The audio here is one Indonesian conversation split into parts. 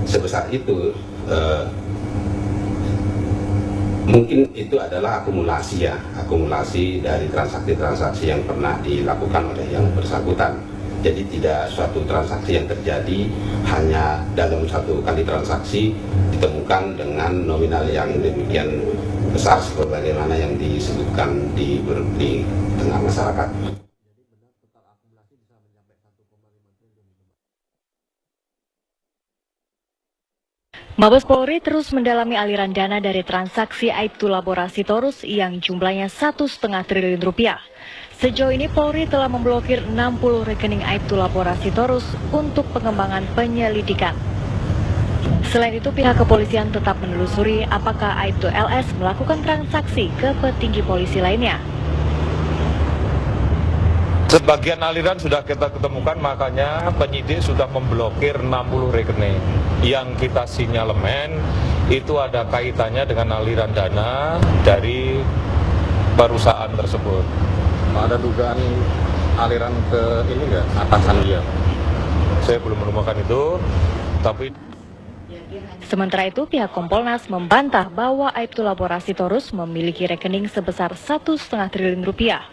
sebesar itu, mungkin itu adalah akumulasi dari transaksi-transaksi yang pernah dilakukan oleh yang bersangkutan. Jadi tidak suatu transaksi yang terjadi hanya dalam satu kali transaksi ditemukan dengan nominal yang demikian besar sebagaimana yang disebutkan di tengah masyarakat. Mabes Polri terus mendalami aliran dana dari transaksi Aibtu Labora Sitorus yang jumlahnya 1,5 triliun rupiah. Sejauh ini Polri telah memblokir 60 rekening Aibtu Labora Sitorus untuk pengembangan penyelidikan. Selain itu, pihak kepolisian tetap menelusuri apakah Aibtu LS melakukan transaksi ke petinggi polisi lainnya. Sebagian aliran sudah kita ketemukan, makanya penyidik sudah memblokir 60 rekening. Yang kita sinyalemen itu ada kaitannya dengan aliran dana dari perusahaan tersebut. Ada dugaan aliran ke ini nggak, atasan dia? Saya belum menemukan itu, tapi... Sementara itu, pihak Kompolnas membantah bahwa Aibtu Labora Sitorus memiliki rekening sebesar 1,5 triliun rupiah.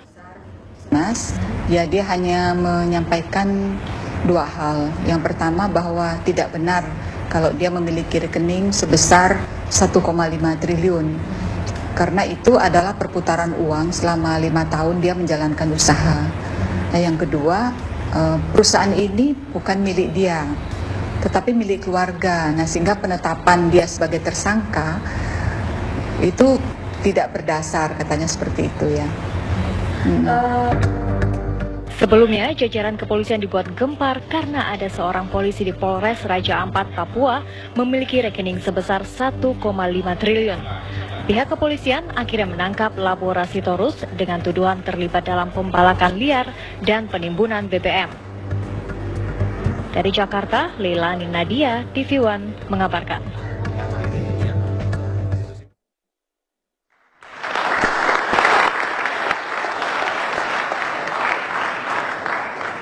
Ya, dia hanya menyampaikan dua hal. Yang pertama bahwa tidak benar kalau dia memiliki rekening sebesar 1,5 triliun. Karena itu adalah perputaran uang selama 5 tahun dia menjalankan usaha. Nah, yang kedua, perusahaan ini bukan milik dia, tetapi milik keluarga. Nah, sehingga penetapan dia sebagai tersangka itu tidak berdasar, katanya seperti itu ya. Sebelumnya, jajaran kepolisian dibuat gempar karena ada seorang polisi di Polres Raja Ampat, Papua memiliki rekening sebesar 1,5 triliun. Pihak kepolisian akhirnya menangkap Labora Sitorus dengan tuduhan terlibat dalam pembalakan liar dan penimbunan BBM. Dari Jakarta, Leilani Nadia, TV One mengabarkan.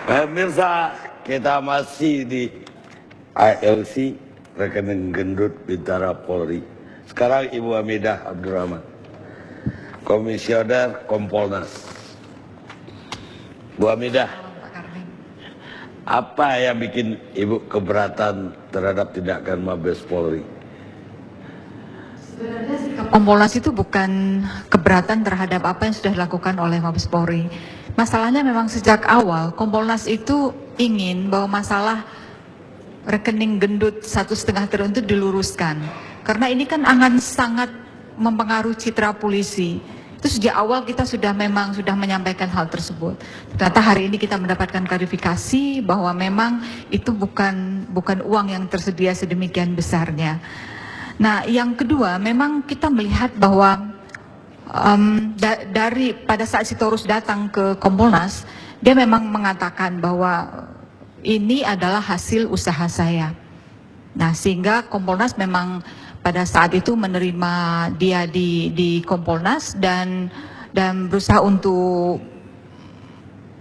Pemirsa, kita masih di ALC, rekening gendut Bintara Polri. Sekarang Ibu Hamidah Abdurrahman, Komisioner Kompolnas. Bu Hamidah, apa yang bikin Ibu keberatan terhadap tindakan Mabes Polri? Sebenarnya sikap Kompolnas itu bukan keberatan terhadap apa yang sudah dilakukan oleh Mabes Polri. Masalahnya memang sejak awal Kompolnas itu ingin bahwa masalah rekening gendut 1,5 triliun itu diluruskan. Karena ini kan akan sangat mempengaruhi citra polisi. Itu sejak awal kita sudah menyampaikan hal tersebut. Ternyata hari ini kita mendapatkan klarifikasi bahwa memang itu bukan uang yang tersedia sedemikian besarnya. Nah, yang kedua, memang kita melihat bahwa dari pada saat Sitorus datang ke Kompolnas, dia memang mengatakan bahwa ini adalah hasil usaha saya. Nah, sehingga Kompolnas memang pada saat itu menerima dia di Kompolnas dan berusaha untuk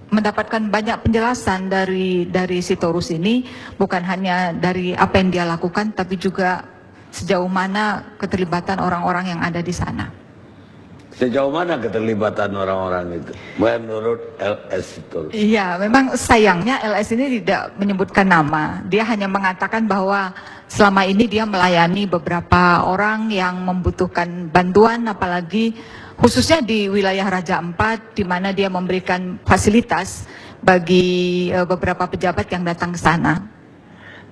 mendapatkan banyak penjelasan dari Sitorus ini, bukan hanya dari apa yang dia lakukan, tapi juga sejauh mana keterlibatan orang-orang yang ada di sana. Sejauh mana keterlibatan orang-orang itu menurut LS itu? Iya, memang sayangnya LS ini tidak menyebutkan nama. Dia hanya mengatakan bahwa selama ini dia melayani beberapa orang yang membutuhkan bantuan, apalagi khususnya di wilayah Raja Ampat, di mana dia memberikan fasilitas bagi beberapa pejabat yang datang ke sana.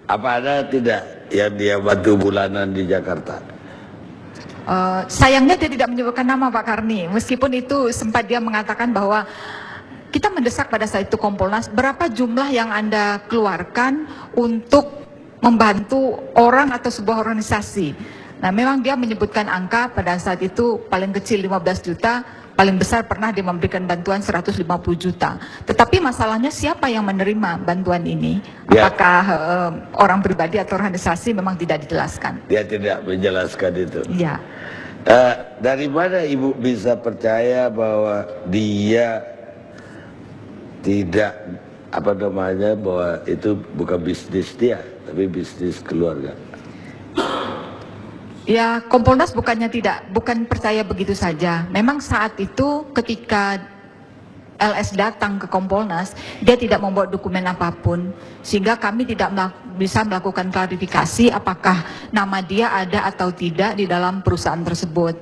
Apa ada tidak yang dia bantu bulanan di Jakarta? Sayangnya dia tidak menyebutkan nama Pak Karni, meskipun itu sempat dia mengatakan bahwa kita mendesak pada saat itu Kompolnas, berapa jumlah yang Anda keluarkan untuk membantu orang atau sebuah organisasi. Nah, memang dia menyebutkan angka pada saat itu paling kecil 15 juta, paling besar pernah dia memberikan bantuan 150 juta. Tetapi masalahnya siapa yang menerima bantuan ini? Apakah orang pribadi atau organisasi, memang tidak dijelaskan. Dia tidak menjelaskan itu. Iya. Dari mana Ibu bisa percaya bahwa dia tidak bahwa itu bukan bisnis dia, tapi bisnis keluarga? Ya, Kompolnas bukan percaya begitu saja. Memang saat itu ketika LS datang ke Kompolnas, dia tidak membawa dokumen apapun, sehingga kami tidak bisa melakukan klarifikasi apakah nama dia ada atau tidak di dalam perusahaan tersebut.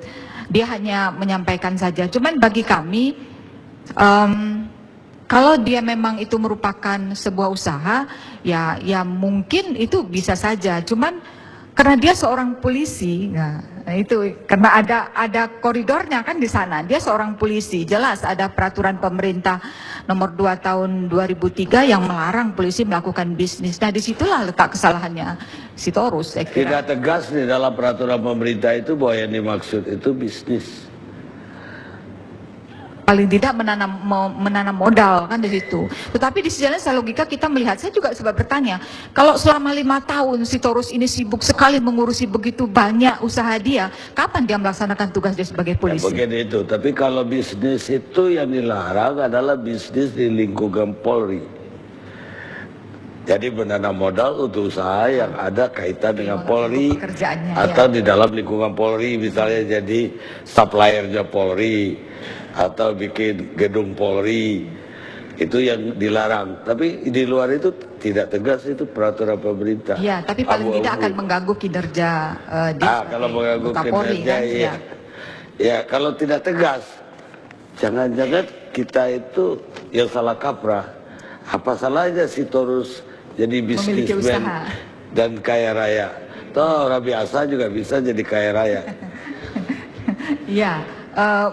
Dia hanya menyampaikan saja. Cuman bagi kami, kalau dia memang itu merupakan sebuah usaha, ya mungkin itu bisa saja. Cuman karena dia seorang polisi, nah itu karena ada koridornya kan di sana. Dia seorang polisi, jelas ada peraturan pemerintah nomor 2 tahun 2003 yang melarang polisi melakukan bisnis. Nah disitulah letak kesalahannya Sitorus, saya kira. Tidak tegas di dalam peraturan pemerintah itu bahwa yang dimaksud itu bisnis. Paling tidak menanam modal kan di situ. Tetapi di sisi lain secara logika kita melihat, saya juga sempat bertanya, kalau selama 5 tahun Sitorus ini sibuk sekali mengurusi begitu banyak usaha dia, kapan dia melaksanakan tugas dia sebagai polisi? Ya, begini itu, tapi kalau bisnis itu yang dilarang adalah bisnis di lingkungan Polri. Jadi menanam modal untuk usaha yang ada kaitan dengan Polri atau di dalam lingkungan Polri, misalnya jadi suppliernya Polri atau bikin gedung Polri, itu yang dilarang. Tapi di luar itu tidak tegas, itu peraturan pemerintah. Ya, tapi paling tidak akan mengganggu kinerja kalau mengganggu Polri, kinerja, kan? iya. Ya, kalau tidak tegas, jangan-jangan kita itu yang salah kaprah. Apa salahnya Sitorus jadi bisnismen dan kaya raya? Toh orang biasa juga bisa jadi kaya raya. Iya,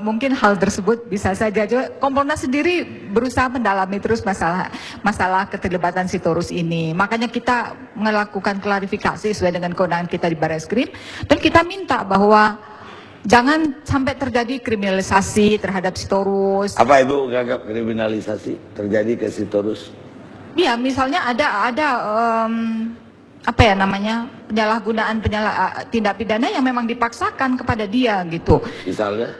mungkin hal tersebut bisa saja. Kompolnas sendiri berusaha mendalami terus masalah keterlibatan Sitorus ini. Makanya kita melakukan klarifikasi sesuai dengan kewenangan kita di Barreskrim, dan kita minta bahwa jangan sampai terjadi kriminalisasi terhadap Sitorus. Apa Ibu menganggap kriminalisasi terjadi ke Sitorus? Ya, misalnya ada apa ya namanya, penyalahgunaan tindak pidana yang memang dipaksakan kepada dia gitu. Misalnya?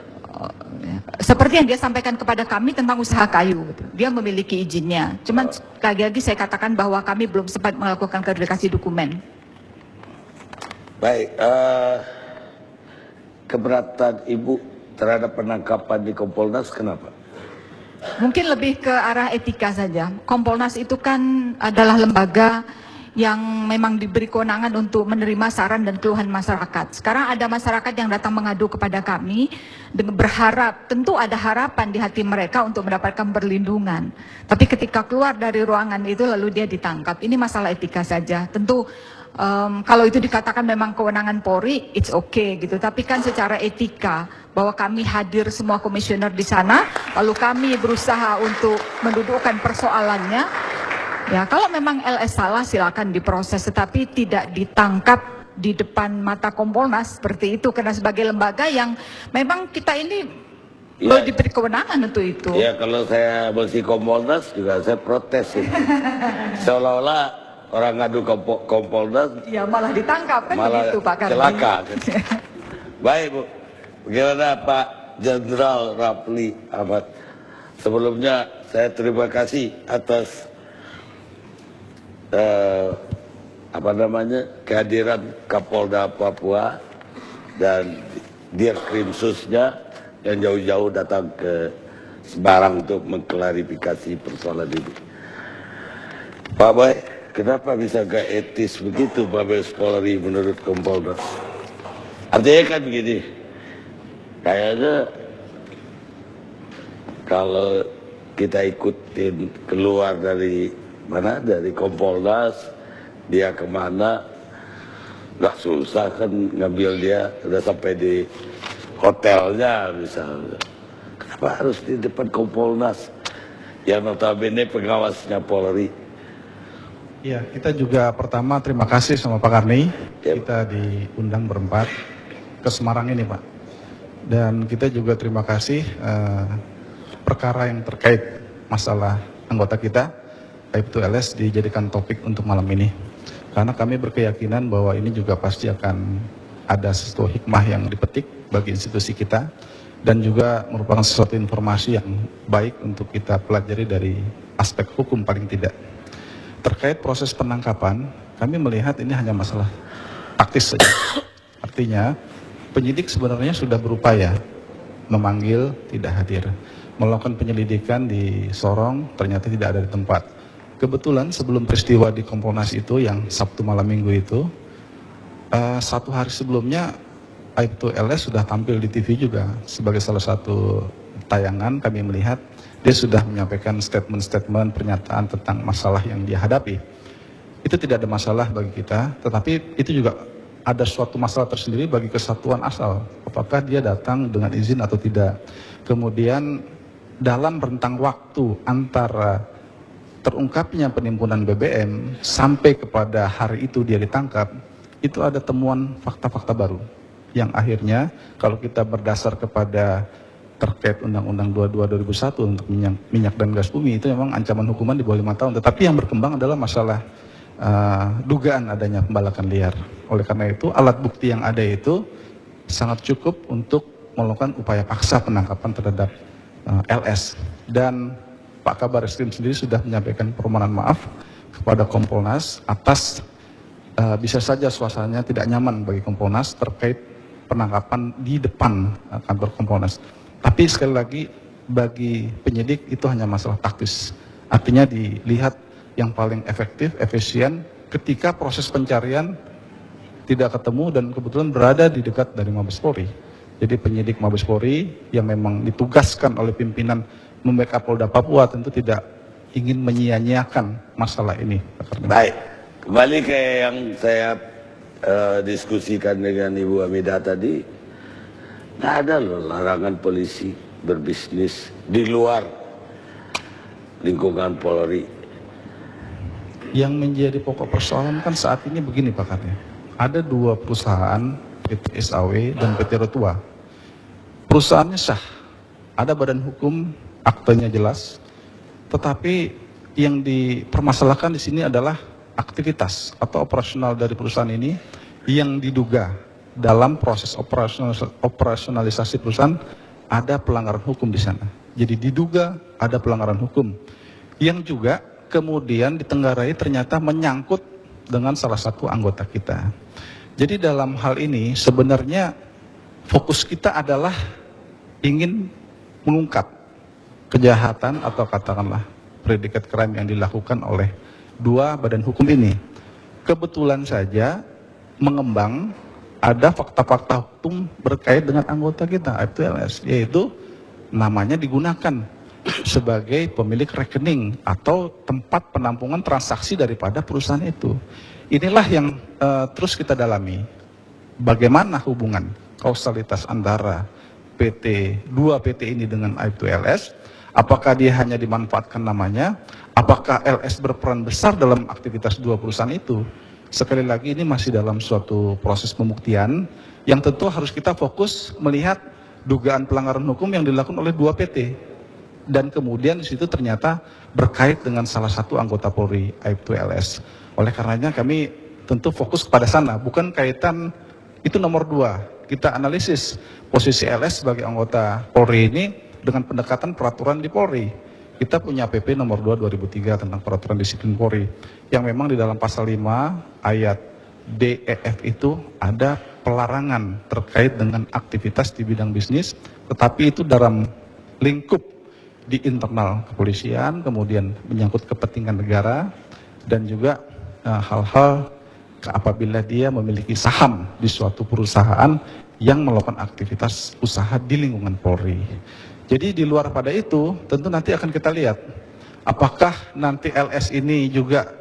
Seperti yang dia sampaikan kepada kami tentang usaha kayu, gitu. Dia memiliki izinnya. Cuman lagi-lagi saya katakan bahwa kami belum sempat melakukan verifikasi dokumen. Baik, keberatan Ibu terhadap penangkapan di Kompolnas kenapa? Mungkin lebih ke arah etika saja. Kompolnas itu kan adalah lembaga yang memang diberi kewenangan untuk menerima saran dan keluhan masyarakat. Sekarang ada masyarakat yang datang mengadu kepada kami dengan berharap, tentu ada harapan di hati mereka untuk mendapatkan perlindungan. Tapi ketika keluar dari ruangan itu lalu dia ditangkap. Ini masalah etika saja. Tentu kalau itu dikatakan memang kewenangan Polri, it's okay gitu. Tapi kan secara etika, bahwa kami hadir semua komisioner di sana, lalu kami berusaha untuk mendudukkan persoalannya. Ya, kalau memang LS salah silakan diproses, tetapi tidak ditangkap di depan mata Kompolnas seperti itu, karena sebagai lembaga yang memang kita ini diberi kewenangan untuk itu. Ya, kalau saya bersih Kompolnas juga saya protes itu. Seolah-olah orang ngadu Kompolnas, ya malah ditangkap kan, malah begitu Pak Kardi. celaka. Baik Bu, bagaimana Pak Jenderal Rapli Ahmad? Sebelumnya saya terima kasih atas kehadiran Kapolda Papua dan Dirkrimsusnya yang jauh-jauh datang ke Semarang untuk mengklarifikasi persoalan ini. Pak Boy, kenapa bisa gak etis begitu Mabes Polri menurut Kompolnas? Artinya kan begini, kayaknya kalau kita ikutin keluar dari dari Kompolnas, dia kemana, gak susah kan ngambil dia, udah sampai di hotelnya misalnya. Kenapa harus di depan Kompolnas yang notabene pengawasnya Polri? Ya, kita juga pertama terima kasih sama Pak Karni, kita diundang berempat ke Semarang ini Pak. Dan kita juga terima kasih perkara yang terkait masalah anggota kita, baik itu LS, dijadikan topik untuk malam ini. Karena kami berkeyakinan bahwa ini juga pasti akan ada sesuatu hikmah yang dipetik bagi institusi kita, dan juga merupakan sesuatu informasi yang baik untuk kita pelajari dari aspek hukum paling tidak. Terkait proses penangkapan, kami melihat ini hanya masalah taktis saja. Artinya penyidik sebenarnya sudah berupaya memanggil, tidak hadir. Melakukan penyelidikan di Sorong, ternyata tidak ada di tempat. Kebetulan sebelum peristiwa di Kompolnas itu, yang Sabtu malam minggu itu, 1 hari sebelumnya Aibtu LS sudah tampil di TV juga. Sebagai salah satu tayangan kami melihat dia sudah menyampaikan statement-statement pernyataan tentang masalah yang dia hadapi. Itu tidak ada masalah bagi kita, tetapi itu juga ada suatu masalah tersendiri bagi kesatuan asal. Apakah dia datang dengan izin atau tidak. Kemudian dalam rentang waktu antara terungkapnya penimbunan BBM sampai kepada hari itu dia ditangkap, itu ada temuan fakta-fakta baru. Yang akhirnya kalau kita berdasar kepada terkait Undang-Undang 22/2001 untuk minyak dan gas bumi, itu memang ancaman hukuman di bawah 5 tahun. Tetapi yang berkembang adalah masalah dugaan adanya pembalakan liar. Oleh karena itu alat bukti yang ada itu sangat cukup untuk melakukan upaya paksa penangkapan terhadap LS. Dan Pak Kabar Eskrim sendiri sudah menyampaikan permohonan maaf kepada Kompolnas atas bisa saja suasananya tidak nyaman bagi Kompolnas terkait penangkapan di depan kantor Kompolnas. Tapi sekali lagi bagi penyidik itu hanya masalah taktis. Artinya dilihat yang paling efektif, efisien ketika proses pencarian tidak ketemu dan kebetulan berada di dekat dari Mabes Polri. Jadi penyidik Mabes Polri yang memang ditugaskan oleh pimpinan membackup Polda Papua tentu tidak ingin menyia-nyiakan masalah ini. Baik, kembali ke yang saya diskusikan dengan Ibu Hamidah tadi. Nggak ada loh larangan polisi berbisnis di luar lingkungan Polri. Yang menjadi pokok persoalan kan saat ini begini Pak Karya. Ada 2 perusahaan, PT SAW dan PT Rotua. Perusahaannya sah, ada badan hukum, aktenya jelas. Tetapi yang dipermasalahkan di sini adalah aktivitas atau operasional dari perusahaan ini yang diduga dalam proses operasionalisasi perusahaan ada pelanggaran hukum di sana. Jadi diduga ada pelanggaran hukum yang juga kemudian ditenggarai ternyata menyangkut dengan salah satu anggota kita. Jadi dalam hal ini sebenarnya fokus kita adalah ingin mengungkap kejahatan atau katakanlah predikat crime yang dilakukan oleh 2 badan hukum ini. Kebetulan saja mengembang ada fakta-fakta hukum berkait dengan anggota kita, Aibtu LS, yaitu namanya digunakan sebagai pemilik rekening atau tempat penampungan transaksi daripada perusahaan itu. Inilah yang terus kita dalami. Bagaimana hubungan kausalitas antara 2 PT ini dengan Aibtu LS? Apakah dia hanya dimanfaatkan namanya? Apakah LS berperan besar dalam aktivitas 2 perusahaan itu? Sekali lagi ini masih dalam suatu proses pembuktian yang tentu harus kita fokus melihat dugaan pelanggaran hukum yang dilakukan oleh 2 PT. Dan kemudian di situ ternyata berkait dengan salah satu anggota Polri, Aibtu LS. Oleh karenanya kami tentu fokus kepada sana, bukan kaitan itu nomor 2. Kita analisis posisi LS sebagai anggota Polri ini dengan pendekatan peraturan di Polri. Kita punya PP nomor 2 2003 tentang peraturan disiplin Polri yang memang di dalam pasal 5 ayat D, E, F itu ada pelarangan terkait dengan aktivitas di bidang bisnis, tetapi itu dalam lingkup di internal kepolisian, kemudian menyangkut kepentingan negara, dan juga hal-hal apabila dia memiliki saham di suatu perusahaan yang melakukan aktivitas usaha di lingkungan Polri. Jadi di luar pada itu, tentu nanti akan kita lihat, apakah nanti LS ini juga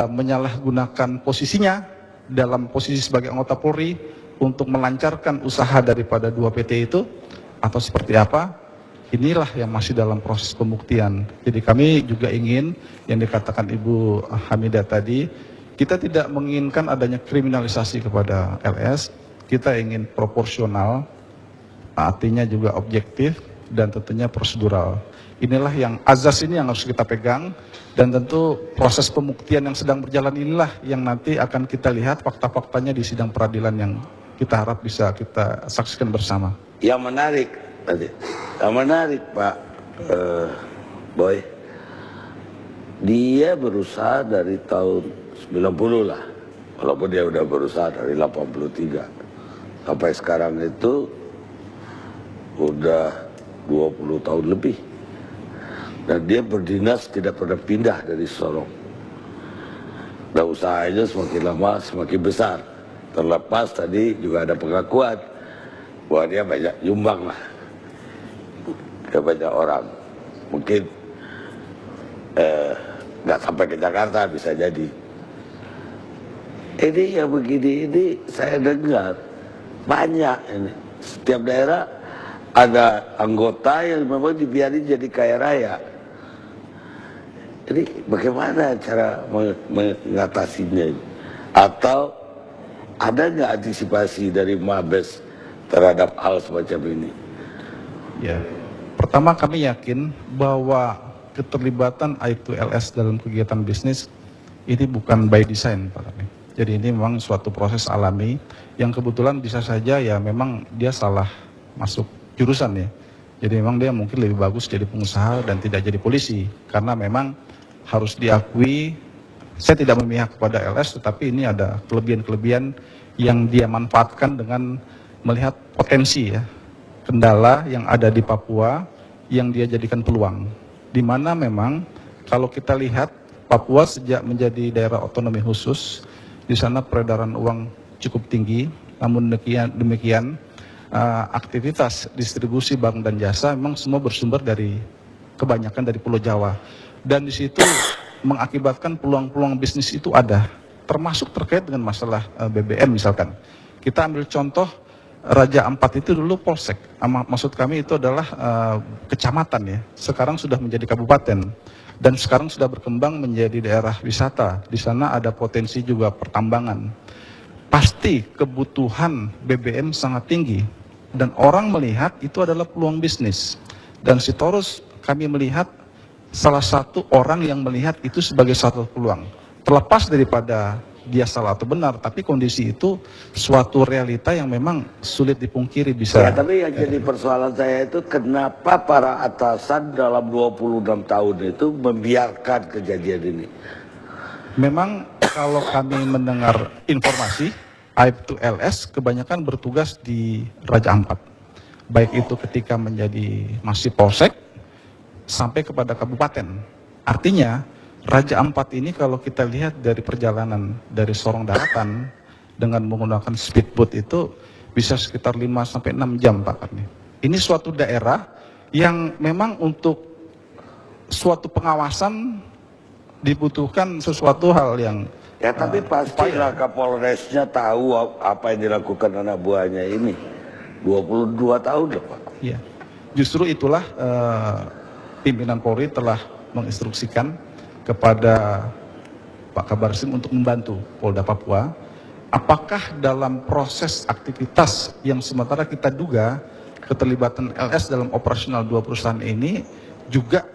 menyalahgunakan posisinya dalam posisi sebagai anggota Polri untuk melancarkan usaha daripada 2 PT itu, atau seperti apa? Inilah yang masih dalam proses pembuktian. Jadi kami juga ingin, yang dikatakan Ibu Hamidah tadi, kita tidak menginginkan adanya kriminalisasi kepada LS, kita ingin proporsional, artinya juga objektif, dan tentunya prosedural. Inilah yang azas ini yang harus kita pegang, dan tentu proses pembuktian yang sedang berjalan inilah yang nanti akan kita lihat fakta-faktanya di sidang peradilan yang kita harap bisa kita saksikan bersama. Yang menarik Pak Boy, dia berusaha dari tahun 90 lah, walaupun dia udah berusaha dari 83. sampai sekarang itu udah 20 tahun lebih. Dan dia berdinas tidak pernah pindah dari Sorong. Dan usahanya semakin lama semakin besar. Terlepas tadi juga ada pengakuan bahwa dia banyak nyumbang lah ke banyak orang. Mungkin nggak sampai ke Jakarta, bisa jadi. Ini yang begini ini saya dengar banyak ini. Setiap daerah ada anggota yang memang dibiarin jadi kaya raya. Jadi bagaimana cara mengatasinya? Atau ada nggak antisipasi dari Mabes terhadap hal semacam ini? Ya, pertama kami yakin bahwa keterlibatan Aib2LS dalam kegiatan bisnis ini bukan by design, Pak Karni. Jadi ini memang suatu proses alami yang kebetulan bisa saja ya memang dia salah masuk jurusan ya. Jadi memang dia mungkin lebih bagus jadi pengusaha dan tidak jadi polisi, karena memang harus diakui, saya tidak memihak kepada LS, tetapi ini ada kelebihan-kelebihan yang dia manfaatkan dengan melihat potensi ya, kendala yang ada di Papua yang dia jadikan peluang. Di mana memang kalau kita lihat Papua sejak menjadi daerah otonomi khusus, di sana peredaran uang cukup tinggi, namun demikian aktivitas distribusi barang dan jasa memang semua bersumber dari kebanyakan dari Pulau Jawa. Dan di situ mengakibatkan peluang-peluang bisnis itu ada, termasuk terkait dengan masalah BBM misalkan. Kita ambil contoh Raja Ampat itu dulu polsek, maksud kami itu adalah kecamatan ya, sekarang sudah menjadi kabupaten dan sekarang sudah berkembang menjadi daerah wisata. Di sana ada potensi juga pertambangan. Pasti kebutuhan BBM sangat tinggi dan orang melihat itu adalah peluang bisnis. Dan Sitorus kami melihat salah satu orang yang melihat itu sebagai satu peluang. Terlepas daripada dia salah atau benar, tapi kondisi itu suatu realita yang memang sulit dipungkiri bisa. Ya, tapi yang jadi persoalan saya itu kenapa para atasan dalam 26 tahun itu membiarkan kejadian ini? Memang kalau kami mendengar informasi, Aib2LS kebanyakan bertugas di Raja Ampat. Baik itu ketika menjadi masih polsek, sampai kepada kabupaten. Artinya, Raja Ampat ini kalau kita lihat dari perjalanan dari Sorong Daratan dengan menggunakan speedboat itu bisa sekitar 5-6 jam, Pak Karni. Ini suatu daerah yang memang untuk suatu pengawasan dibutuhkan sesuatu hal yang ya, tapi pastilah Kapolresnya tahu apa yang dilakukan anak buahnya ini. 22 tahun loh, Pak. Iya. Justru itulah pimpinan Polri telah menginstruksikan kepada Pak Kabarsim untuk membantu Polda Papua. Apakah dalam proses aktivitas yang sementara kita duga keterlibatan LS dalam operasional dua perusahaan ini juga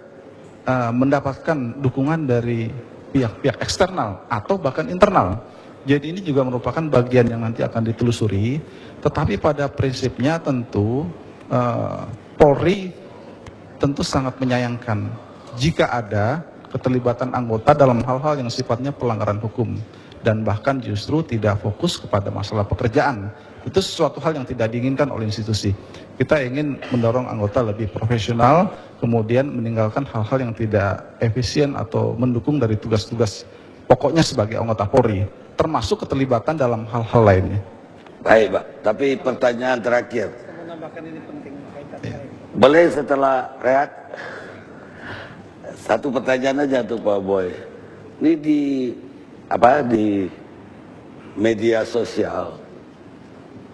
mendapatkan dukungan dari pihak-pihak eksternal atau bahkan internal. Jadi ini juga merupakan bagian yang nanti akan ditelusuri. Tetapi pada prinsipnya tentu Polri tentu sangat menyayangkan jika ada keterlibatan anggota dalam hal-hal yang sifatnya pelanggaran hukum dan bahkan justru tidak fokus kepada masalah pekerjaan. Itu sesuatu hal yang tidak diinginkan oleh institusi. Kita ingin mendorong anggota lebih profesional, kemudian meninggalkan hal-hal yang tidak efisien atau mendukung dari tugas-tugas pokoknya sebagai anggota Polri, termasuk keterlibatan dalam hal-hal lainnya. Baik, Pak. Tapi pertanyaan terakhir. Boleh setelah rehat? Satu pertanyaan aja tuh Pak Boy. Ini di media sosial,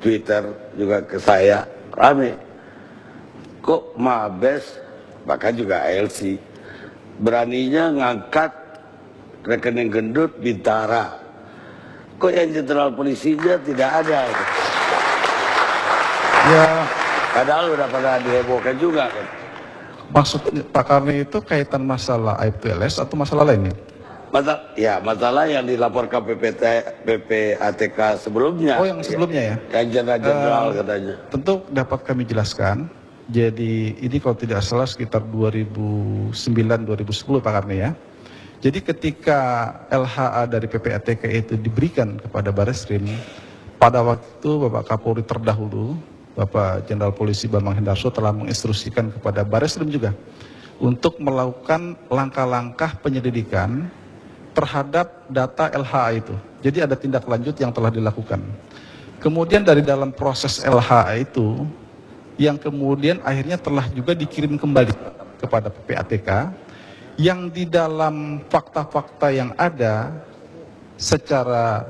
Twitter juga ke saya rame. Kok Mabes, bahkan juga ALC, beraninya ngangkat rekening gendut Bintara. Kok yang jenderal polisinya tidak ada? Ya, padahal udah pernah dihebohkan juga kan. Maksud Pak Karni itu kaitan masalah Aib2LS atau masalah lainnya? Masalah yang dilaporkan PPATK sebelumnya. Oh, yang sebelumnya ya? Yang jenderal katanya. Tentu dapat kami jelaskan. Jadi ini kalau tidak salah sekitar 2009-2010 Pak Karni ya. Jadi ketika LHA dari PPATK itu diberikan kepada Barreskrim, pada waktu itu Bapak Kapolri terdahulu, Bapak Jenderal Polisi Bambang Hendarso telah menginstruksikan kepada Bareskrim juga untuk melakukan langkah-langkah penyelidikan terhadap data LHA itu. Jadi ada tindak lanjut yang telah dilakukan. Kemudian dari dalam proses LHA itu, yang kemudian akhirnya telah juga dikirim kembali kepada PPATK, yang di dalam fakta-fakta yang ada, secara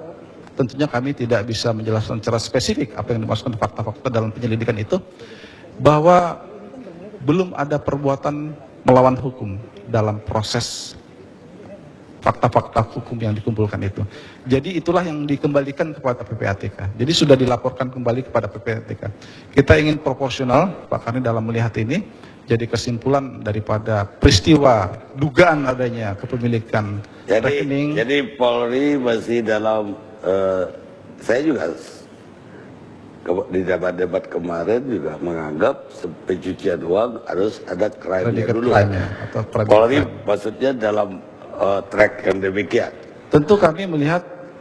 tentunya kami tidak bisa menjelaskan secara spesifik apa yang dimaksudkan fakta-fakta dalam penyelidikan itu, bahwa belum ada perbuatan melawan hukum dalam proses fakta-fakta hukum yang dikumpulkan itu. Jadi itulah yang dikembalikan kepada PPATK. Jadi sudah dilaporkan kembali kepada PPATK. Kita ingin proporsional, Pak Karni, dalam melihat ini. Jadi kesimpulan daripada peristiwa dugaan adanya kepemilikan rekening. Jadi Polri masih dalam, saya juga di debat-debat kemarin juga menganggap pencucian uang harus ada crime-nya dulu. Polri maksudnya dalam track yang demikian. Tentu kami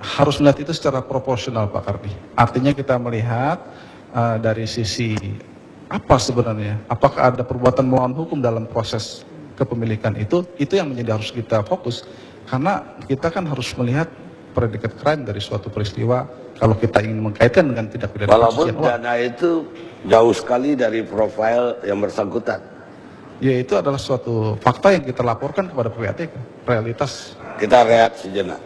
harus melihat itu secara proporsional, Pak Karni. Artinya kita melihat dari sisi apa sebenarnya, apakah ada perbuatan melawan hukum dalam proses kepemilikan itu yang menjadi harus kita fokus. Karena kita kan harus melihat predikat crime dari suatu peristiwa kalau kita ingin mengkaitkan dengan tindak pidana. Walaupun dana itu jauh sekali dari profil yang bersangkutan. Ya, itu adalah suatu fakta yang kita laporkan kepada PPATK, realitas. Kita rehat sejenak.